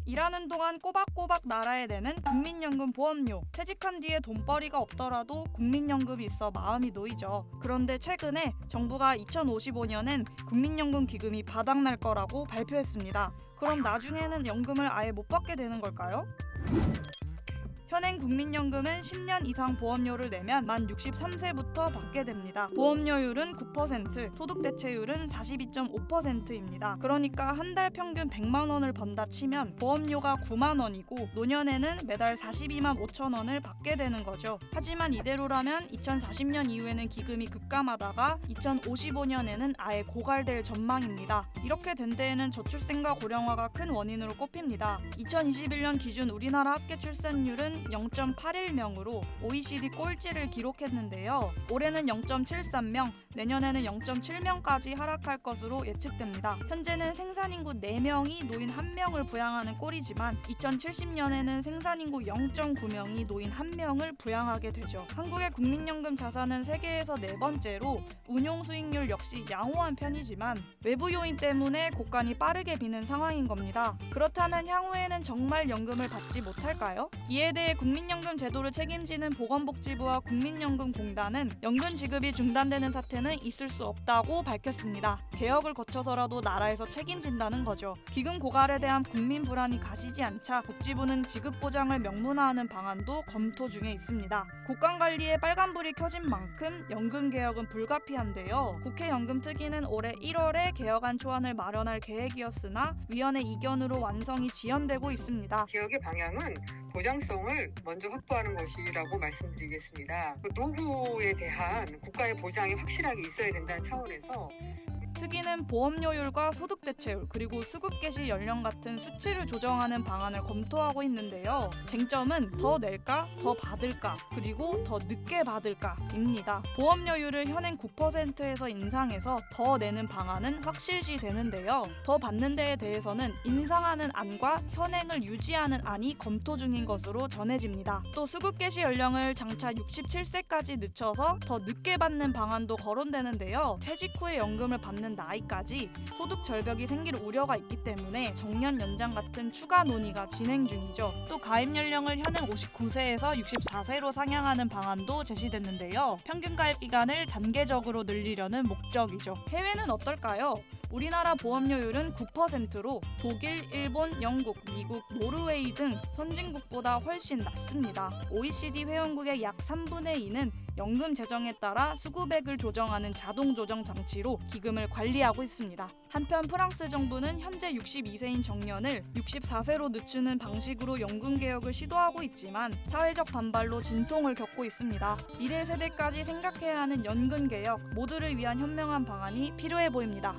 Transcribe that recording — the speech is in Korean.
일하는 동안 꼬박꼬박 날아야 되는 국민연금 보험료. 퇴직한 뒤에 돈벌이가 없더라도 국민연금이 있어 마음이 놓이죠. 그런데 최근에 정부가 2055년엔 국민연금 기금이 바닥날 거라고 발표했습니다. 그럼 나중에는 연금을 아예 못 받게 되는 걸까요? 현행 국민연금은 10년 이상 보험료를 내면 만 63세부터 받게 됩니다. 보험료율은 9%, 소득대체율은 42.5%입니다. 그러니까 한 달 평균 100만 원을 번다 치면 보험료가 9만 원이고 노년에는 매달 42만 5천 원을 받게 되는 거죠. 하지만 이대로라면 2040년 이후에는 기금이 급감하다가 2055년에는 아예 고갈될 전망입니다. 이렇게 된 데에는 저출생과 고령화가 큰 원인으로 꼽힙니다. 2021년 기준 우리나라 합계 출산율은 0.81명으로 OECD 꼴찌를 기록했는데요. 올해는 0.73명, 내년에는 0.7명까지 하락할 것으로 예측됩니다. 현재는 생산인구 4명이 노인 1명을 부양하는 꼴이지만 2070년에는 생산인구 0.9명이 노인 1명을 부양하게 되죠. 한국의 국민연금 자산은 세계에서 4번째로 운용 수익률 역시 양호한 편이지만 외부 요인 때문에 곡간이 빠르게 비는 상황인 겁니다. 그렇다면 향후에는 정말 연금을 받지 못할까요? 이에 대해 국민연금 제도를 책임지는 보건복지부와 국민연금공단은 연금 지급이 중단되는 사태는 있을 수 없다고 밝혔습니다. 개혁을 거쳐서라도 나라에서 책임진다는 거죠. 기금 고갈에 대한 국민 불안이 가시지 않자 복지부는 지급 보장을 명문화하는 방안도 검토 중에 있습니다. 곡간 관리에 빨간불이 켜진 만큼 연금 개혁은 불가피한데요. 국회 연금특위는 올해 1월에 개혁안 초안을 마련할 계획이었으나 위원회 이견으로 완성이 지연되고 있습니다. 개혁의 방향은 보장성을 먼저 확보하는 것이라고 말씀드리겠습니다. 노후에 대한 국가의 보장이 확실하게 있어야 된다는 차원에서 특위는 보험료율과 소득대체율 그리고 수급 개시 연령 같은 수치를 조정하는 방안을 검토하고 있는데요. 쟁점은 더 낼까, 더 받을까, 그리고 더 늦게 받을까입니다. 보험료율을 현행 9%에서 인상해서 더 내는 방안은 확실시 되는데요. 더 받는 데에 대해서는 인상하는 안과 현행을 유지하는 안이 검토 중인 것으로 전해집니다. 또 수급 개시 연령을 장차 67세까지 늦춰서 더 늦게 받는 방안도 거론되는데요. 퇴직 후에 연금을 받는 나이까지 소득 절벽이 생길 우려가 있기 때문에 정년 연장 같은 추가 논의가 진행 중이죠. 또 가입 연령을 현행 59세에서 64세로 상향하는 방안도 제시됐는데요. 평균 가입 기간을 단계적으로 늘리려는 목적이죠. 해외는 어떨까요? 우리나라 보험료율은 9%로 독일, 일본, 영국, 미국, 노르웨이 등 선진국보다 훨씬 낮습니다. OECD 회원국의 약 3분의 2는 연금 재정에 따라 수급액을 조정하는 자동 조정 장치로 기금을 관리하고 있습니다. 한편 프랑스 정부는 현재 62세인 정년을 64세로 늦추는 방식으로 연금 개혁을 시도하고 있지만 사회적 반발로 진통을 겪고 있습니다. 미래 세대까지 생각해야 하는 연금 개혁, 모두를 위한 현명한 방안이 필요해 보입니다.